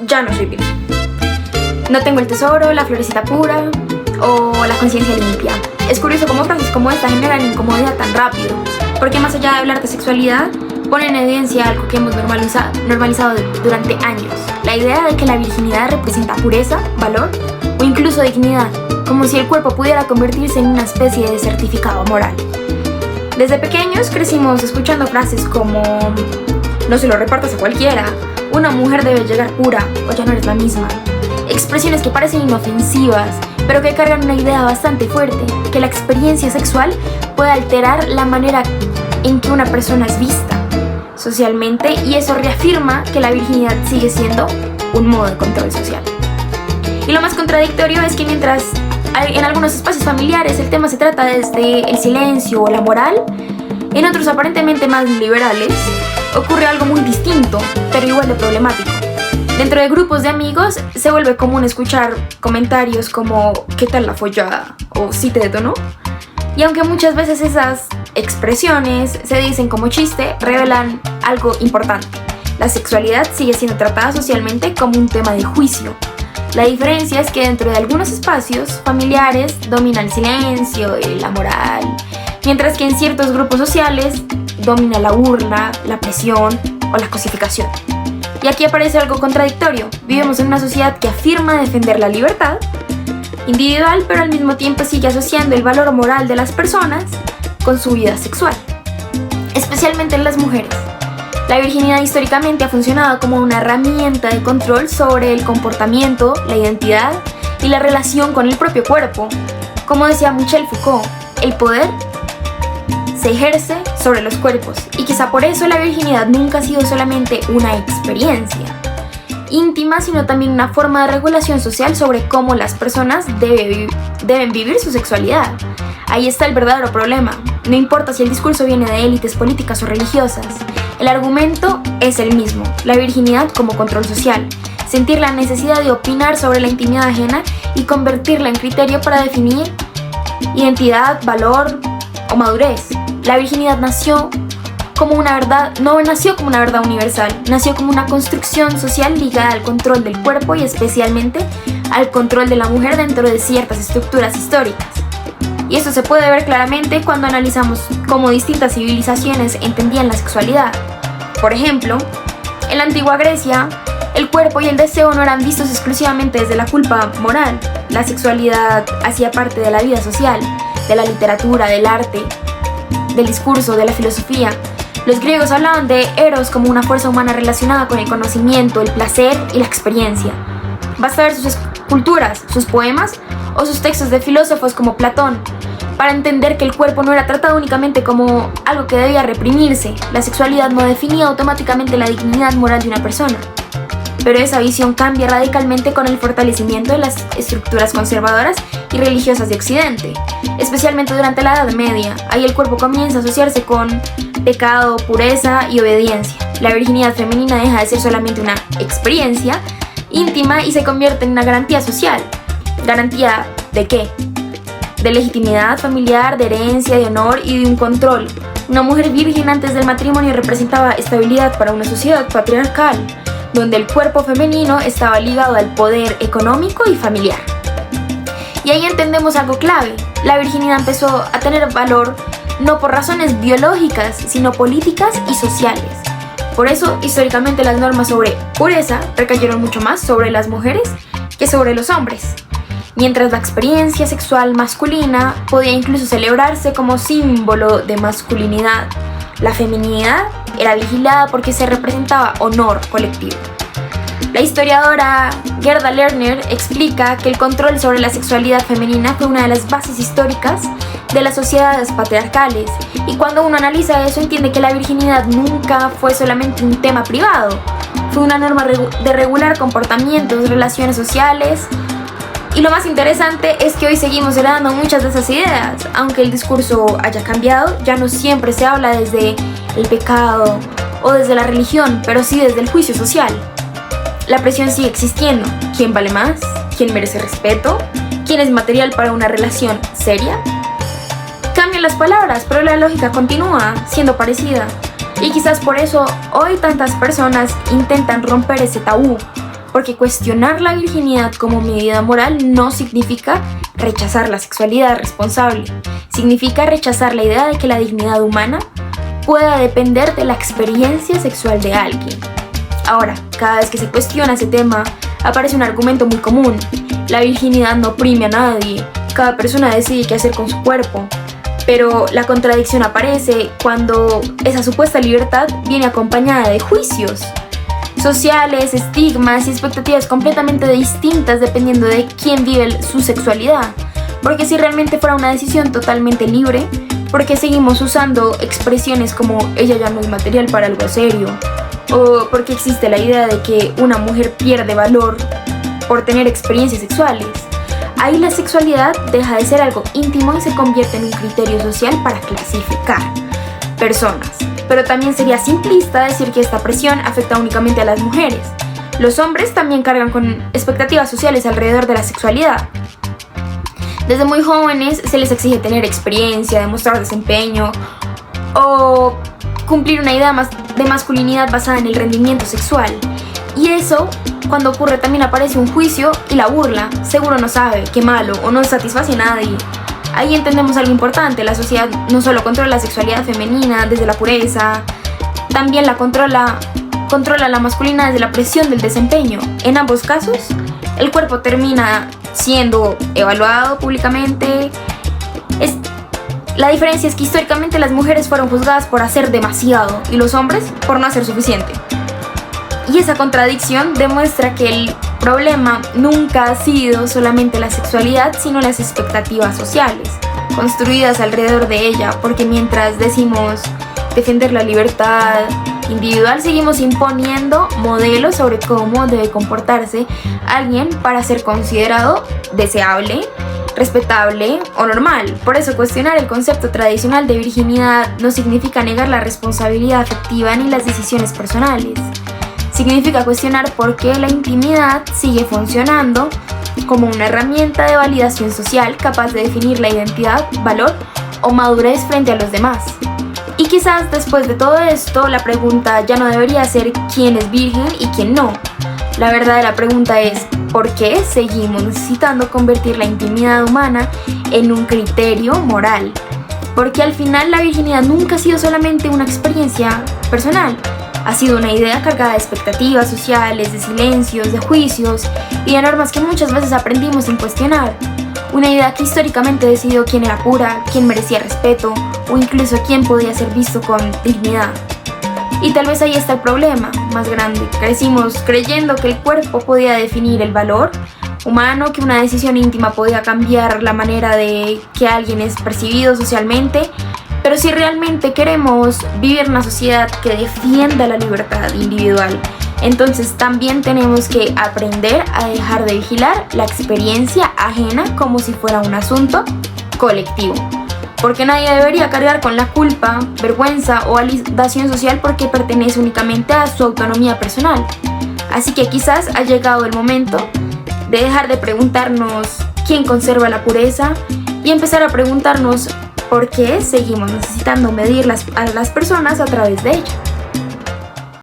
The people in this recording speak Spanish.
ya no soy virgen. No tengo el tesoro, la florecita pura o la conciencia limpia. Es curioso cómo frases como esta generan incomodidad tan rápido, porque más allá de hablar de sexualidad, ponen en evidencia algo que hemos normalizado durante años. La idea de que la virginidad representa pureza, valor o incluso dignidad, como si el cuerpo pudiera convertirse en una especie de certificado moral. Desde pequeños crecimos escuchando frases como no se lo repartas a cualquiera, una mujer debe llegar pura o ya no eres la misma. Expresiones que parecen inofensivas, pero que cargan una idea bastante fuerte, que la experiencia sexual puede alterar la manera en que una persona es vista socialmente, y eso reafirma que la virginidad sigue siendo un modo de control social. Y lo más contradictorio es que mientras en algunos espacios familiares el tema se trata desde el silencio o la moral, en otros aparentemente más liberales ocurre algo muy distinto, pero igual de problemático. Dentro de grupos de amigos se vuelve común escuchar comentarios como ¿qué tal la follada? O ¿sí te detonó? Y aunque muchas veces esas expresiones se dicen como chiste, revelan algo importante. La sexualidad sigue siendo tratada socialmente como un tema de juicio. La diferencia es que dentro de algunos espacios familiares domina el silencio y la moral, mientras que en ciertos grupos sociales domina la burla, la presión o la cosificación. Y aquí aparece algo contradictorio. Vivimos en una sociedad que afirma defender la libertad individual, pero al mismo tiempo sigue asociando el valor moral de las personas con su vida sexual, especialmente en las mujeres. La virginidad históricamente ha funcionado como una herramienta de control sobre el comportamiento, la identidad y la relación con el propio cuerpo. Como decía Michel Foucault, el poder se ejerce sobre los cuerpos, y quizá por eso la virginidad nunca ha sido solamente una experiencia íntima, sino también una forma de regulación social sobre cómo las personas deben vivir su sexualidad. Ahí está el verdadero problema. No importa si el discurso viene de élites políticas o religiosas, el argumento es el mismo: la virginidad como control social, sentir la necesidad de opinar sobre la intimidad ajena y convertirla en criterio para definir identidad, valor o madurez. La virginidad nació como una verdad, no nació como una verdad universal, nació como una construcción social ligada al control del cuerpo y especialmente al control de la mujer dentro de ciertas estructuras históricas. Y esto se puede ver claramente cuando analizamos cómo distintas civilizaciones entendían la sexualidad. Por ejemplo, en la antigua Grecia, el cuerpo y el deseo no eran vistos exclusivamente desde la culpa moral. La sexualidad hacía parte de la vida social, de la literatura, del arte, del discurso, de la filosofía. Los griegos hablaban de Eros como una fuerza humana relacionada con el conocimiento, el placer y la experiencia. Basta ver sus esculturas, sus poemas o sus textos de filósofos como Platón para entender que el cuerpo no era tratado únicamente como algo que debía reprimirse. La sexualidad no definía automáticamente la dignidad moral de una persona. Pero esa visión cambia radicalmente con el fortalecimiento de las estructuras conservadoras y religiosas de Occidente, especialmente durante la Edad Media. Ahí el cuerpo comienza a asociarse con pecado, pureza y obediencia. La virginidad femenina deja de ser solamente una experiencia íntima y se convierte en una garantía social. ¿Garantía de qué? De legitimidad familiar, de herencia, de honor y de un control. Una mujer virgen antes del matrimonio representaba estabilidad para una sociedad patriarcal, donde el cuerpo femenino estaba ligado al poder económico y familiar. Y ahí entendemos algo clave: la virginidad empezó a tener valor no por razones biológicas, sino políticas y sociales. Por eso, históricamente, las normas sobre pureza recayeron mucho más sobre las mujeres que sobre los hombres, mientras la experiencia sexual masculina podía incluso celebrarse como símbolo de masculinidad. La feminidad era vigilada porque se representaba honor colectivo. La historiadora Gerda Lerner explica que el control sobre la sexualidad femenina fue una de las bases históricas de las sociedades patriarcales, y cuando uno analiza eso entiende que la virginidad nunca fue solamente un tema privado, fue una norma de regular comportamientos, relaciones sociales. Y lo más interesante es que hoy seguimos heredando muchas de esas ideas. Aunque el discurso haya cambiado, ya no siempre se habla desde el pecado o desde la religión, pero sí desde el juicio social. La presión sigue existiendo. ¿Quién vale más? ¿Quién merece respeto? ¿Quién es material para una relación seria? Cambian las palabras, pero la lógica continúa siendo parecida. Y quizás por eso hoy tantas personas intentan romper ese tabú, porque cuestionar la virginidad como medida moral no significa rechazar la sexualidad responsable, significa rechazar la idea de que la dignidad humana pueda depender de la experiencia sexual de alguien. Ahora, cada vez que se cuestiona ese tema, aparece un argumento muy común: la virginidad no oprime a nadie, cada persona decide qué hacer con su cuerpo. Pero la contradicción aparece cuando esa supuesta libertad viene acompañada de juicios sociales, estigmas y expectativas completamente distintas dependiendo de quién vive su sexualidad. Porque si realmente fuera una decisión totalmente libre, ¿por qué seguimos usando expresiones como ella ya no es material para algo serio? ¿O porque existe la idea de que una mujer pierde valor por tener experiencias sexuales? Ahí la sexualidad deja de ser algo íntimo y se convierte en un criterio social para clasificar personas. Pero también sería simplista decir que esta presión afecta únicamente a las mujeres. Los hombres también cargan con expectativas sociales alrededor de la sexualidad. Desde muy jóvenes se les exige tener experiencia, demostrar desempeño o cumplir una idea de masculinidad basada en el rendimiento sexual. Y eso, cuando ocurre, también aparece un juicio y la burla. Seguro no sabe, qué malo, o no satisface a nadie. Ahí entendemos algo importante: la sociedad no solo controla la sexualidad femenina desde la pureza, también la controla la masculina desde la presión del desempeño. En ambos casos, el cuerpo termina siendo evaluado públicamente. La diferencia es que históricamente las mujeres fueron juzgadas por hacer demasiado y los hombres por no hacer suficiente. Y esa contradicción demuestra que el problema nunca ha sido solamente la sexualidad, sino las expectativas sociales construidas alrededor de ella, porque mientras decimos defender la libertad individual, seguimos imponiendo modelos sobre cómo debe comportarse alguien para ser considerado deseable, respetable o normal. Por eso cuestionar el concepto tradicional de virginidad no significa negar la responsabilidad afectiva ni las decisiones personales. Significa cuestionar por qué la intimidad sigue funcionando como una herramienta de validación social capaz de definir la identidad, valor o madurez frente a los demás. Y quizás después de todo esto, la pregunta ya no debería ser quién es virgen y quién no. La verdadera pregunta es: ¿por qué seguimos necesitando convertir la intimidad humana en un criterio moral? Porque al final la virginidad nunca ha sido solamente una experiencia personal. Ha sido una idea cargada de expectativas sociales, de silencios, de juicios y de normas que muchas veces aprendimos sin cuestionar. Una idea que históricamente decidió quién era pura, quién merecía respeto o incluso quién podía ser visto con dignidad. Y tal vez ahí está el problema más grande. Crecimos creyendo que el cuerpo podía definir el valor humano, que una decisión íntima podía cambiar la manera de que alguien es percibido socialmente. Pero si realmente queremos vivir una sociedad que defienda la libertad individual, entonces también tenemos que aprender a dejar de vigilar la experiencia ajena como si fuera un asunto colectivo. Porque nadie debería cargar con la culpa, vergüenza o validación social porque pertenece únicamente a su autonomía personal. Así que quizás ha llegado el momento de dejar de preguntarnos quién conserva la pureza y empezar a preguntarnos ¿por qué seguimos necesitando medir a las personas a través de ella?